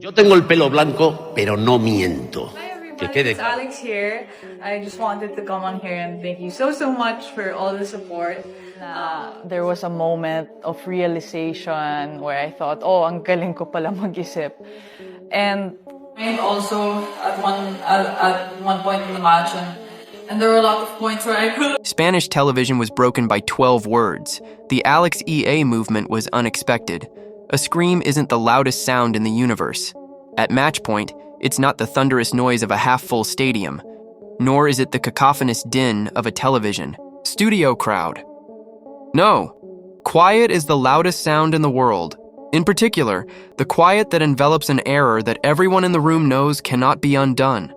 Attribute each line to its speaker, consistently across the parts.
Speaker 1: Yo tengo el pelo blanco, pero no miento.
Speaker 2: Hi
Speaker 1: Que
Speaker 2: everybody,
Speaker 1: quede
Speaker 2: it's
Speaker 1: claro.
Speaker 2: Alex here. I just wanted to come on here and thank you so much for all the support. There was a moment of realization where I thought, oh, ang galing ko pala mag-isip. And also at one point in the match, and there were a lot of points where I could.
Speaker 3: Spanish television was broken by 12 words. The Alex EA movement was unexpected. A scream isn't the loudest sound in the universe. At match point, it's not the thunderous noise of a half-full stadium, nor is it the cacophonous din of a television studio crowd. No, quiet is the loudest sound in the world. In particular, the quiet that envelops an error that everyone in the room knows cannot be undone.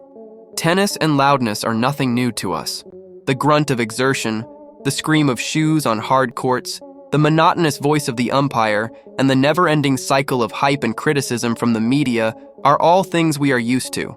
Speaker 3: Tennis and loudness are nothing new to us. The grunt of exertion, the scream of shoes on hard courts, the monotonous voice of the umpire, and the never-ending cycle of hype and criticism from the media are all things we are used to.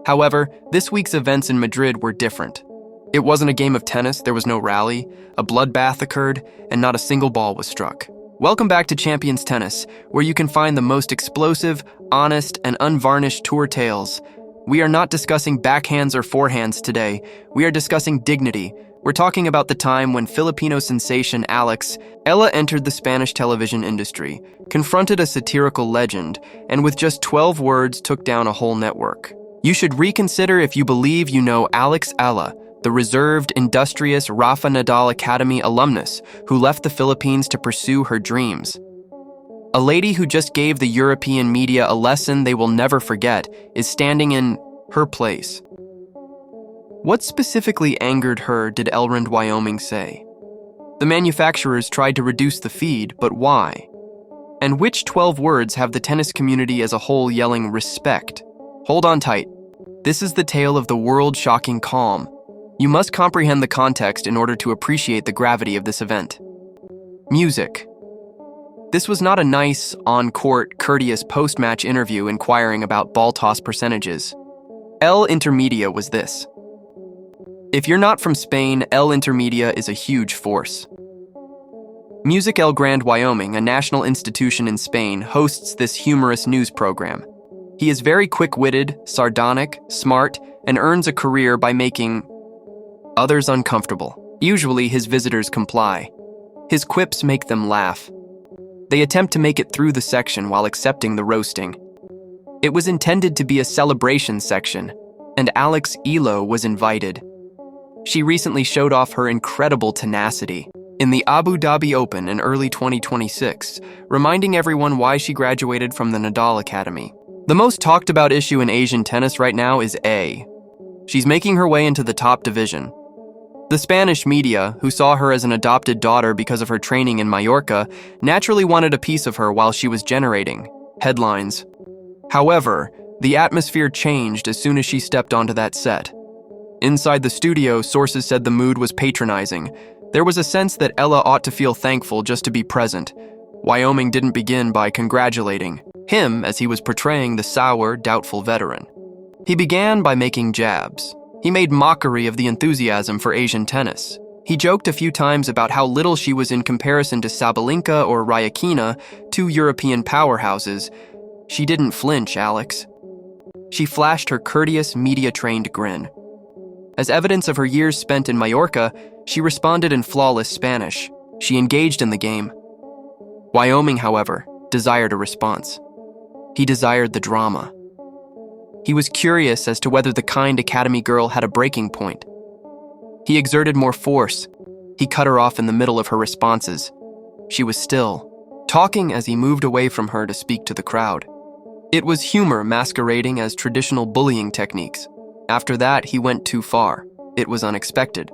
Speaker 3: However, this week's events in Madrid were different. It wasn't a game of tennis, there was no rally, a bloodbath occurred, and not a single ball was struck. Welcome back to Champions Tennis, where you can find the most explosive, honest, and unvarnished tour tales. We are not discussing backhands or forehands today. We are discussing dignity. We're talking about the time when Filipino sensation Eala entered the Spanish television industry, confronted a satirical legend, and with just 12 words took down a whole network. You should reconsider if you believe you know Eala, the reserved, industrious Rafa Nadal Academy alumnus who left the Philippines to pursue her dreams. A lady who just gave the European media a lesson they will never forget is standing in her place. What specifically angered her, did Elrond Wyoming say? The manufacturers tried to reduce the feed, but why? And which 12 words have the tennis community as a whole yelling respect? Hold on tight. This is the tale of the world-shocking calm. You must comprehend the context in order to appreciate the gravity of this event. Music. This was not a nice, on-court, courteous post-match interview inquiring about ball toss percentages. El Intermedia was this. If you're not from Spain, El Intermedia is a huge force. Music El Grande Wyoming, a national institution in Spain, hosts this humorous news program. He is very quick-witted, sardonic, smart, and earns a career by making others uncomfortable. Usually, his visitors comply. His quips make them laugh. They attempt to make it through the section while accepting the roasting. It was intended to be a celebration section, and Eala was invited. She recently showed off her incredible tenacity in the Abu Dhabi Open in early 2026, reminding everyone why she graduated from the Nadal Academy. The most talked about issue in Asian tennis right now is A. She's making her way into the top division. The Spanish media, who saw her as an adopted daughter because of her training in Mallorca, naturally wanted a piece of her while she was generating headlines. However, the atmosphere changed as soon as she stepped onto that set. Inside the studio, sources said the mood was patronizing. There was a sense that Eala ought to feel thankful just to be present. Wyoming didn't begin by congratulating him as he was portraying the sour, doubtful veteran. He began by making jabs. He made mockery of the enthusiasm for Asian tennis. He joked a few times about how little she was in comparison to Sabalenka or Rybakina, two European powerhouses. She didn't flinch, Alex. She flashed her courteous, media-trained grin. As evidence of her years spent in Mallorca, she responded in flawless Spanish. She engaged in the game. Wyoming, however, desired a response. He desired the drama. He was curious as to whether the kind academy girl had a breaking point. He exerted more force. He cut her off in the middle of her responses. She was still, talking as he moved away from her to speak to the crowd. It was humor masquerading as traditional bullying techniques. After that, he went too far. It was unexpected.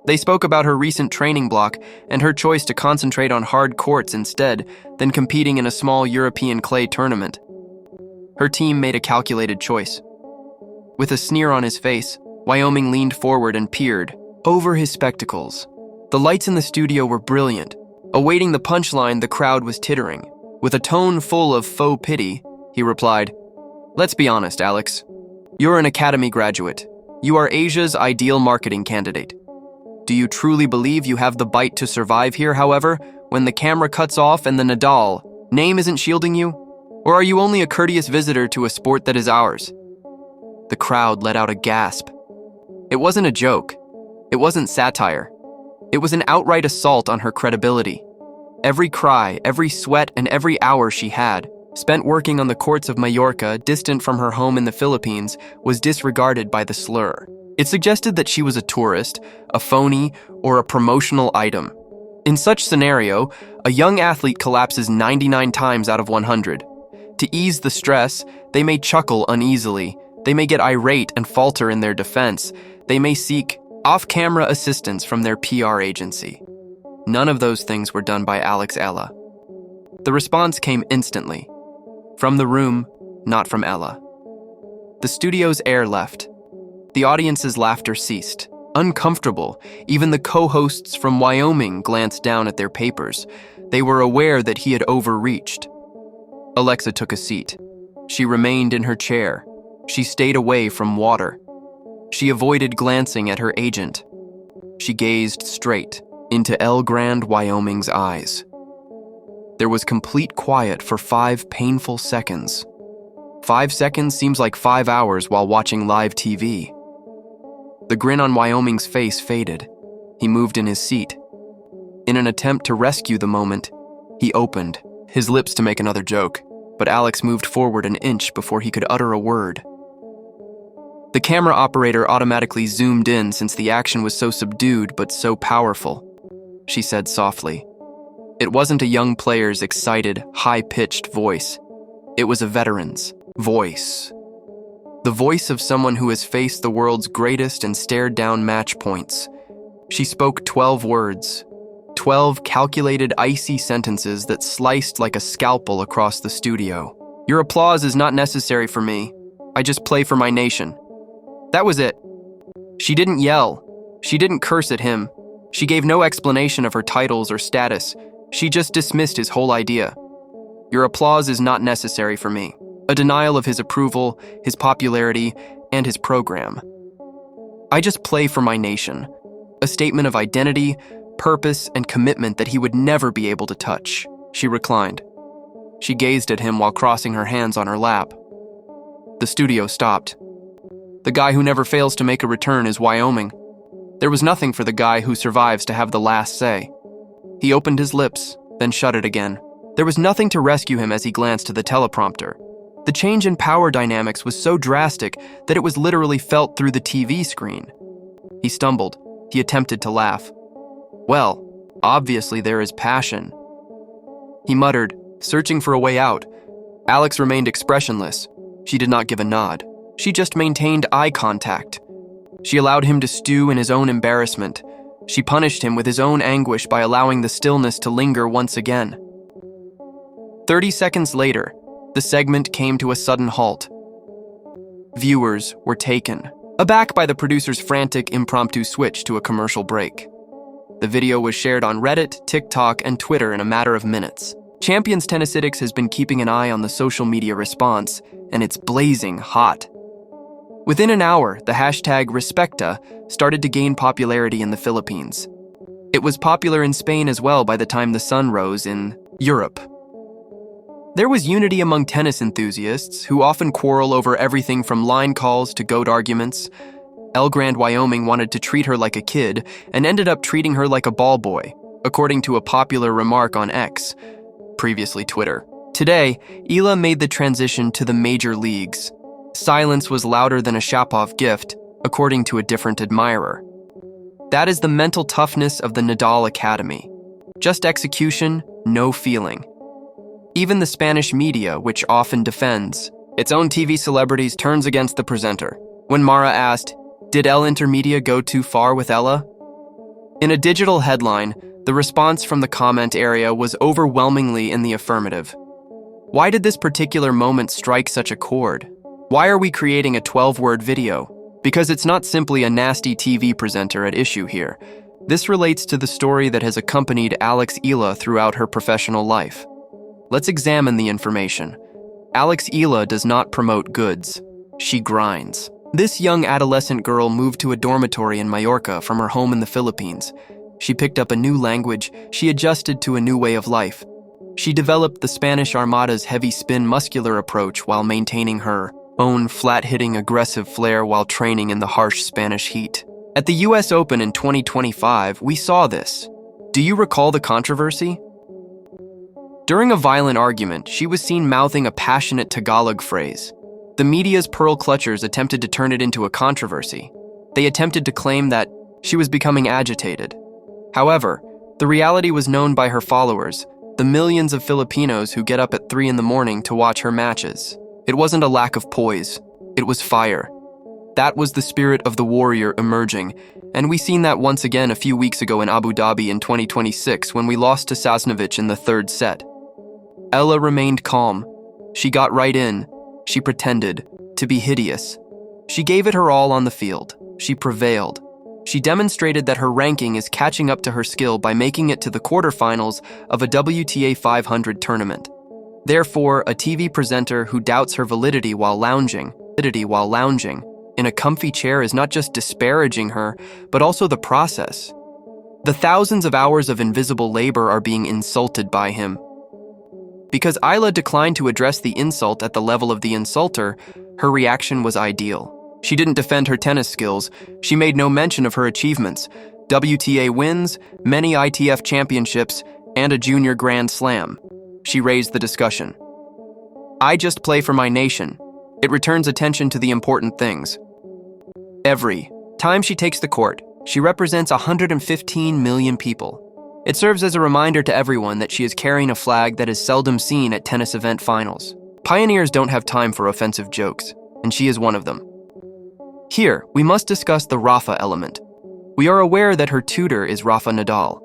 Speaker 3: They spoke about her recent training block and her choice to concentrate on hard courts instead than competing in a small European clay tournament. Her team made a calculated choice. With a sneer on his face, Wyoming leaned forward and peered over his spectacles. The lights in the studio were brilliant. Awaiting the punchline, the crowd was tittering. With a tone full of faux pity, he replied, "Let's be honest, Alex. You're an academy graduate. You are Asia's ideal marketing candidate. Do you truly believe you have the bite to survive here, however, when the camera cuts off and the Nadal name isn't shielding you? Or are you only a courteous visitor to a sport that is ours? The crowd let out a gasp. It wasn't a joke. It wasn't satire. It was an outright assault on her credibility. Every cry, every sweat, and every hour she had, spent working on the courts of Mallorca, distant from her home in the Philippines, was disregarded by the slur. It suggested that she was a tourist, a phony, or a promotional item. In such scenario, a young athlete collapses 99 times out of 100. To ease the stress, they may chuckle uneasily, they may get irate and falter in their defense, they may seek off-camera assistance from their PR agency. None of those things were done by Alex Eala. The response came instantly. From the room, not from Eala. The studio's air left. The audience's laughter ceased. Uncomfortable, even the co-hosts from Wyoming glanced down at their papers. They were aware that he had overreached. Alexa took a seat. She remained in her chair. She stayed away from water. She avoided glancing at her agent. She gazed straight into El Grande, Wyoming's eyes. There was complete quiet for 5 painful seconds. 5 seconds seems like 5 hours while watching live TV. The grin on Wyoming's face faded. He moved in his seat. In an attempt to rescue the moment, he opened, his lips to make another joke, but Alex moved forward an inch before he could utter a word. The camera operator automatically zoomed in since the action was so subdued but so powerful. She said softly. It wasn't a young player's excited, high-pitched voice. It was a veteran's voice. The voice of someone who has faced the world's greatest and stared down match points. She spoke 12 words, 12 calculated, icy sentences that sliced like a scalpel across the studio. Your applause is not necessary for me. I just play for my nation. That was it. She didn't yell. She didn't curse at him. She gave no explanation of her titles or status. She just dismissed his whole idea. Your applause is not necessary for me. A denial of his approval, his popularity, and his program. I just play for my nation. A statement of identity, purpose, and commitment that he would never be able to touch. She reclined. She gazed at him while crossing her hands on her lap. The studio stopped. The guy who never fails to make a return is Wyoming. There was nothing for the guy who survives to have the last say. He opened his lips, then shut it again. There was nothing to rescue him as he glanced to the teleprompter. The change in power dynamics was so drastic that it was literally felt through the TV screen. He stumbled. He attempted to laugh. Well, obviously there is passion. He muttered, searching for a way out. Alex remained expressionless. She did not give a nod. She just maintained eye contact. She allowed him to stew in his own embarrassment. She punished him with his own anguish by allowing the stillness to linger once again. 30 seconds later, the segment came to a sudden halt. Viewers were taken aback by the producer's frantic, impromptu switch to a commercial break. The video was shared on Reddit, TikTok, and Twitter in a matter of minutes. Champions Tennisitics has been keeping an eye on the social media response, and it's blazing hot. Within an hour, the hashtag Respecta started to gain popularity in the Philippines. It was popular in Spain as well by the time the sun rose in Europe. There was unity among tennis enthusiasts, who often quarrel over everything from line calls to goat arguments. El Grande, Wyoming wanted to treat her like a kid and ended up treating her like a ball boy, according to a popular remark on X, previously Twitter. Today, Eala made the transition to the major leagues. Silence was louder than a Shapov gift, according to a different admirer. That is the mental toughness of the Nadal Academy. Just execution, no feeling. Even the Spanish media, which often defends its own TV celebrities, turns against the presenter. When Mara asked, "Did El Intermedia go too far with Ella?" In a digital headline, the response from the comment area was overwhelmingly in the affirmative. Why did this particular moment strike such a chord? Why are we creating a 12-word video? Because it's not simply a nasty TV presenter at issue here. This relates to the story that has accompanied Alex Eala throughout her professional life. Let's examine the information. Alex Eala does not promote goods. She grinds. This young adolescent girl moved to a dormitory in Mallorca from her home in the Philippines. She picked up a new language. She adjusted to a new way of life. She developed the Spanish Armada's heavy spin muscular approach while maintaining her own flat-hitting aggressive flair while training in the harsh Spanish heat. At the US Open in 2025, we saw this. Do you recall the controversy? During a violent argument, she was seen mouthing a passionate Tagalog phrase. The media's pearl clutchers attempted to turn it into a controversy. They attempted to claim that she was becoming agitated. However, the reality was known by her followers, the millions of Filipinos who get up at 3 a.m. to watch her matches. It wasn't a lack of poise, it was fire. That was the spirit of the warrior emerging, and we seen that once again a few weeks ago in Abu Dhabi in 2026 when we lost to Sasnovich in the third set. Eala remained calm. She got right in. She pretended to be hideous. She gave it her all on the field. She prevailed. She demonstrated that her ranking is catching up to her skill by making it to the quarterfinals of a WTA 500 tournament. Therefore, a TV presenter who doubts her validity while lounging in a comfy chair is not just disparaging her, but also the process. The thousands of hours of invisible labor are being insulted by him. Because Eala declined to address the insult at the level of the insulter, her reaction was ideal. She didn't defend her tennis skills. She made no mention of her achievements: WTA wins, many ITF championships, and a junior Grand Slam. She raised the discussion. I just play for my nation. It returns attention to the important things. Every time she takes the court, she represents 115 million people. It serves as a reminder to everyone that she is carrying a flag that is seldom seen at tennis event finals. Pioneers don't have time for offensive jokes, and she is one of them. Here, we must discuss the Rafa element. We are aware that her tutor is Rafa Nadal.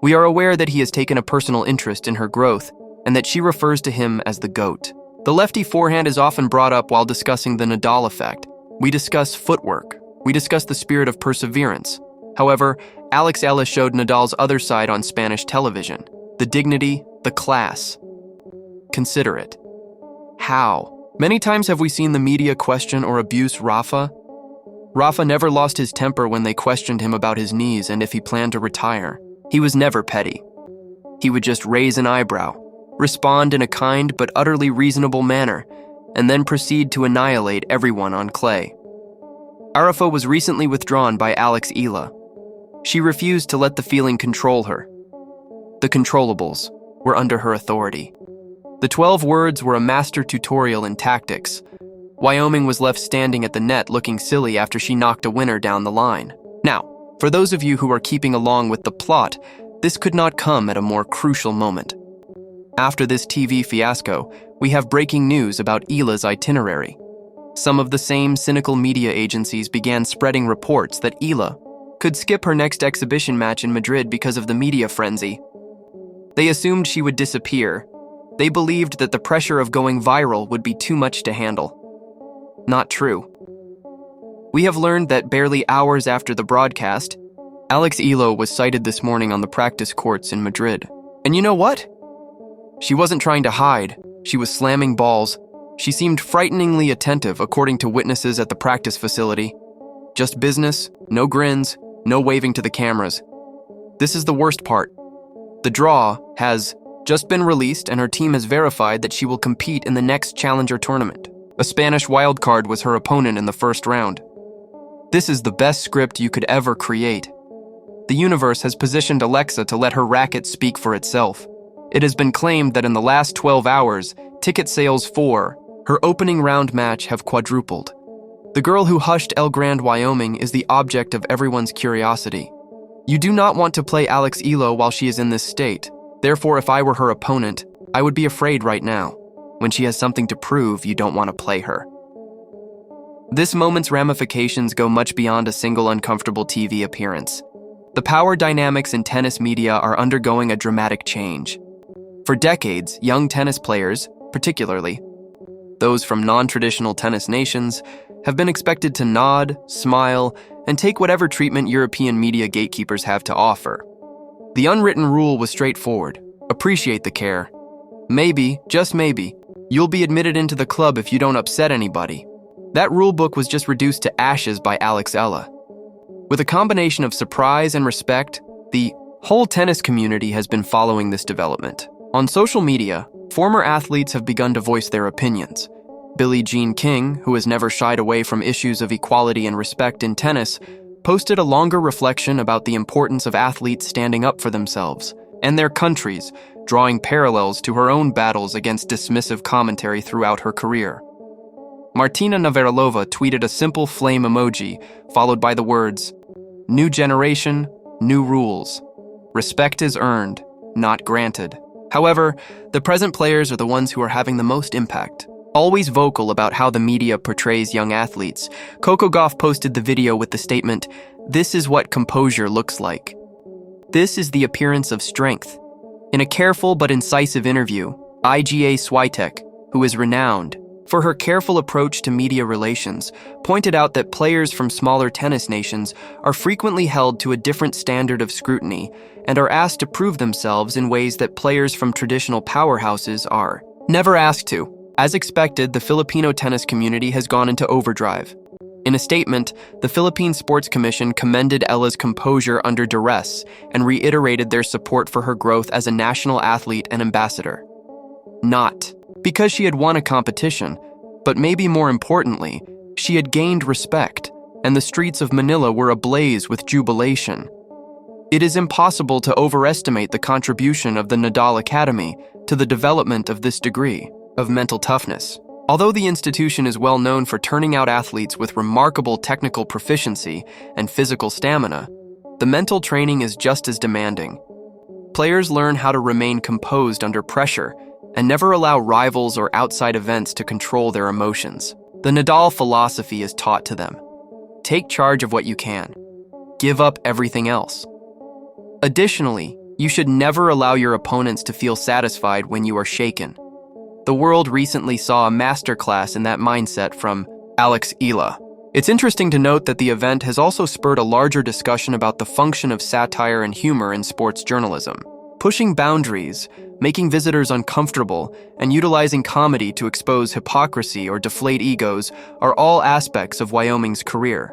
Speaker 3: We are aware that he has taken a personal interest in her growth, and that she refers to him as the GOAT. The lefty forehand is often brought up while discussing the Nadal effect. We discuss footwork. We discuss the spirit of perseverance. However, Alex Eala showed Nadal's other side on Spanish television. The dignity, the class. Consider it. How? Many times have we seen the media question or abuse Rafa. Rafa never lost his temper when they questioned him about his knees and if he planned to retire. He was never petty. He would just raise an eyebrow, respond in a kind but utterly reasonable manner, and then proceed to annihilate everyone on clay. Rafa was recently withdrawn by Alex Eala. She refused to let the feeling control her. The controllables were under her authority. The 12 words were a master tutorial in tactics. Wyoming was left standing at the net looking silly after she knocked a winner down the line. Now, for those of you who are keeping along with the plot, this could not come at a more crucial moment. After this TV fiasco, we have breaking news about Eala's itinerary. Some of the same cynical media agencies began spreading reports that Eala could skip her next exhibition match in Madrid because of the media frenzy. They assumed she would disappear. They believed that the pressure of going viral would be too much to handle. Not true. We have learned that barely hours after the broadcast, Alex Eala was sighted this morning on the practice courts in Madrid. And you know what? She wasn't trying to hide. She was slamming balls. She seemed frighteningly attentive, according to witnesses at the practice facility. Just business, no grins, no waving to the cameras. This is the worst part. The draw has just been released and her team has verified that she will compete in the next Challenger tournament. A Spanish wildcard was her opponent in the first round. This is the best script you could ever create. The universe has positioned Alexa to let her racket speak for itself. It has been claimed that in the last 12 hours, ticket sales for her opening round match have quadrupled. The girl who hushed El Grande, Wyoming is the object of everyone's curiosity. You do not want to play Alex Eala while she is in this state. Therefore, if I were her opponent, I would be afraid right now. When she has something to prove, you don't want to play her. This moment's ramifications go much beyond a single uncomfortable TV appearance. The power dynamics in tennis media are undergoing a dramatic change. For decades, young tennis players, particularly those from non-traditional tennis nations, have been expected to nod, smile, and take whatever treatment European media gatekeepers have to offer. The unwritten rule was straightforward: appreciate the care. Maybe, just maybe, you'll be admitted into the club if you don't upset anybody. That rulebook was just reduced to ashes by Alex Eala. With a combination of surprise and respect, the whole tennis community has been following this development. On social media, former athletes have begun to voice their opinions. Billie Jean King, who has never shied away from issues of equality and respect in tennis, posted a longer reflection about the importance of athletes standing up for themselves and their countries, drawing parallels to her own battles against dismissive commentary throughout her career. Martina Navratilova tweeted a simple flame emoji, followed by the words, "New generation, new rules. Respect is earned, not granted." However, the present players are the ones who are having the most impact. Always vocal about how the media portrays young athletes, Coco Gauff posted the video with the statement, "This is what composure looks like. This is the appearance of strength." In a careful but incisive interview, Iga Swiatek, who is renowned for her careful approach to media relations, pointed out that players from smaller tennis nations are frequently held to a different standard of scrutiny and are asked to prove themselves in ways that players from traditional powerhouses are never asked to. As expected, the Filipino tennis community has gone into overdrive. In a statement, the Philippine Sports Commission commended Eala's composure under duress and reiterated their support for her growth as a national athlete and ambassador. Not because she had won a competition, but maybe more importantly, she had gained respect, and the streets of Manila were ablaze with jubilation. It is impossible to overestimate the contribution of the Nadal Academy to the development of this degree of mental toughness. Although the institution is well known for turning out athletes with remarkable technical proficiency and physical stamina, the mental training is just as demanding. Players learn how to remain composed under pressure and never allow rivals or outside events to control their emotions. The Nadal philosophy is taught to them. Take charge of what you can. Give up everything else. Additionally, you should never allow your opponents to feel satisfied when you are shaken. The world recently saw a masterclass in that mindset from Eala. It's interesting to note that the event has also spurred a larger discussion about the function of satire and humor in sports journalism. Pushing boundaries, making visitors uncomfortable, and utilizing comedy to expose hypocrisy or deflate egos are all aspects of Wyoming's career.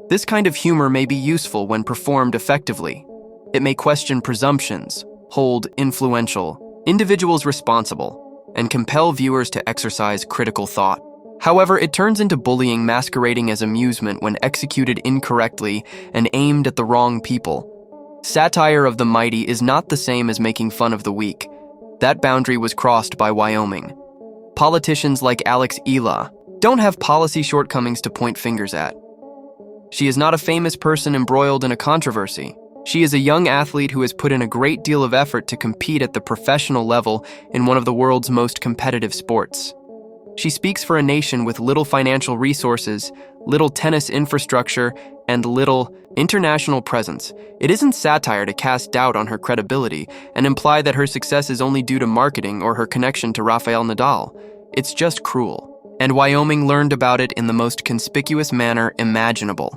Speaker 3: This kind of humor may be useful when performed effectively. It may question presumptions, hold influential individuals responsible, and compel viewers to exercise critical thought. However, it turns into bullying masquerading as amusement when executed incorrectly and aimed at the wrong people. Satire of the mighty is not the same as making fun of the weak. That boundary was crossed by Wyoming. Politicians like Eala don't have policy shortcomings to point fingers at. She is not a famous person embroiled in a controversy. She is a young athlete who has put in a great deal of effort to compete at the professional level in one of the world's most competitive sports. She speaks for a nation with little financial resources, little tennis infrastructure, and little international presence. It isn't satire to cast doubt on her credibility and imply that her success is only due to marketing or her connection to Rafael Nadal. It's just cruel. And Wyoming learned about it in the most conspicuous manner imaginable.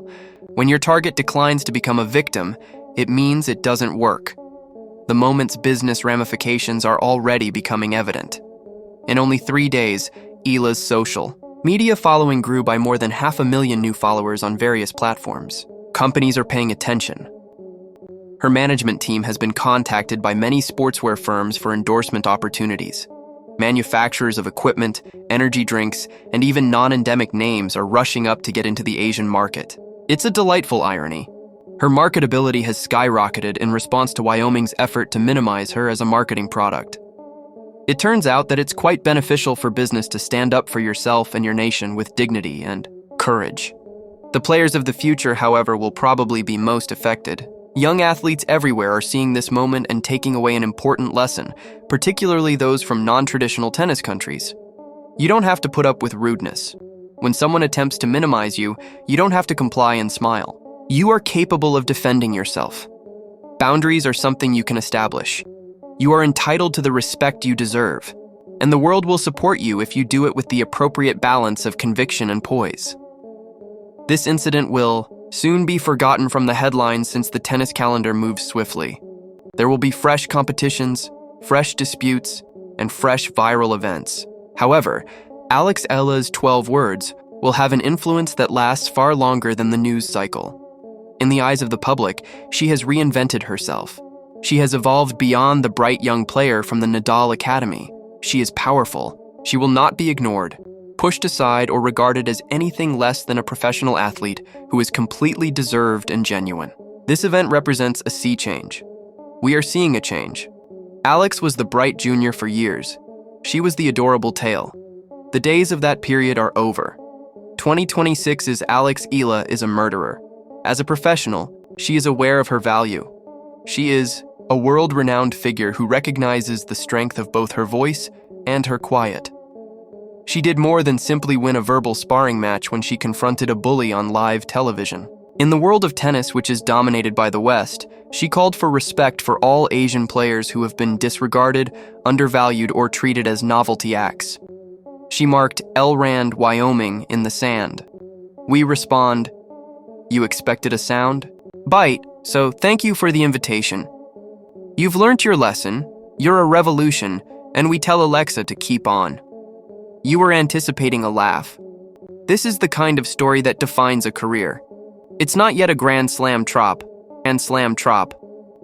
Speaker 3: When your target declines to become a victim, it means it doesn't work. The moment's business ramifications are already becoming evident. In only 3 days, Eala's social media following grew by more than 500,000 new followers on various platforms. Companies are paying attention. Her management team has been contacted by many sportswear firms for endorsement opportunities. Manufacturers of equipment, energy drinks, and even non-endemic names are rushing up to get into the Asian market. It's a delightful irony. Her marketability has skyrocketed in response to Wyoming's effort to minimize her as a marketing product. It turns out that it's quite beneficial for business to stand up for yourself and your nation with dignity and courage. The players of the future, however, will probably be most affected. Young athletes everywhere are seeing this moment and taking away an important lesson, particularly those from non-traditional tennis countries. You don't have to put up with rudeness. When someone attempts to minimize you, you don't have to comply and smile. You are capable of defending yourself. Boundaries are something you can establish. You are entitled to the respect you deserve, and the world will support you if you do it with the appropriate balance of conviction and poise. This incident will soon be forgotten from the headlines since the tennis calendar moves swiftly. There will be fresh competitions, fresh disputes, and fresh viral events. However, Eala's 12 words will have an influence that lasts far longer than the news cycle. In the eyes of the public, she has reinvented herself. She has evolved beyond the bright young player from the Nadal Academy. She is powerful. She will not be ignored, pushed aside, or regarded as anything less than a professional athlete who is completely deserved and genuine. This event represents a sea change. We are seeing a change. Alex was the bright junior for years. She was the adorable tail. The days of that period are over. 2026's Eala is a murderer. As a professional, she is aware of her value. She is a world-renowned figure who recognizes the strength of both her voice and her quiet. She did more than simply win a verbal sparring match when she confronted a bully on live television. In the world of tennis, which is dominated by the West, she called for respect for all Asian players who have been disregarded, undervalued, or treated as novelty acts. She marked Elrand, Wyoming, in the sand. We respond, "You expected a sound? Bite, so thank you for the invitation. You've learned your lesson, you're a revolution, and we tell Alexa to keep on." You were anticipating a laugh. This is the kind of story that defines a career. It's not yet a Grand Slam trop,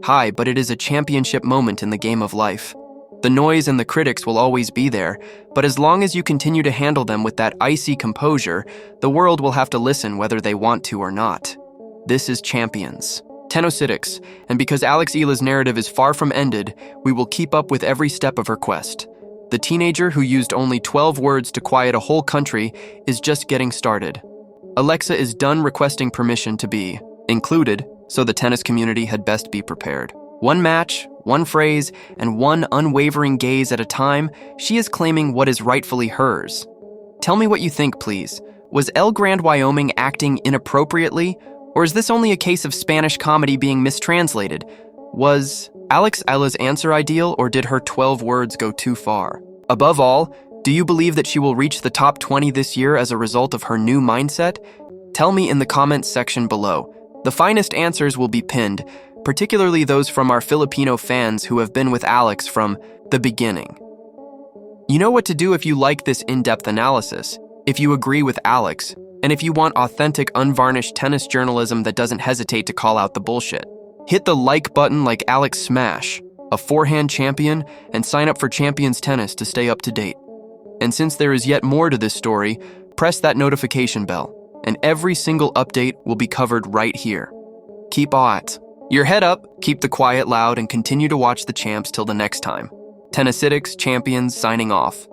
Speaker 3: high, but it is a championship moment in the game of life. The noise and the critics will always be there, but as long as you continue to handle them with that icy composure, the world will have to listen whether they want to or not. This is Champions. Tenosidics, and because Eala's narrative is far from ended, we will keep up with every step of her quest. The teenager who used only 12 words to quiet a whole country is just getting started. Alexa is done requesting permission to be included, so the tennis community had best be prepared. One match, one phrase, and one unwavering gaze at a time, she is claiming what is rightfully hers. Tell me what you think, please. Was El Grand Wyoming acting inappropriately? Or is this only a case of Spanish comedy being mistranslated? Was Eala's answer ideal, or did her 12 words go too far? Above all, do you believe that she will reach the top 20 this year as a result of her new mindset? Tell me in the comments section below. The finest answers will be pinned, particularly those from our Filipino fans who have been with Alex from the beginning. You know what to do if you like this in-depth analysis, if you agree with Alex, and if you want authentic, unvarnished tennis journalism that doesn't hesitate to call out the bullshit. Hit the like button like Alex Smash, a forehand champion, and sign up for Champions Tennis to stay up to date. And since there is yet more to this story, press that notification bell, and every single update will be covered right here. Keep your head up, keep the quiet loud, and continue to watch the champs till the next time. Tennisitics Champions signing off.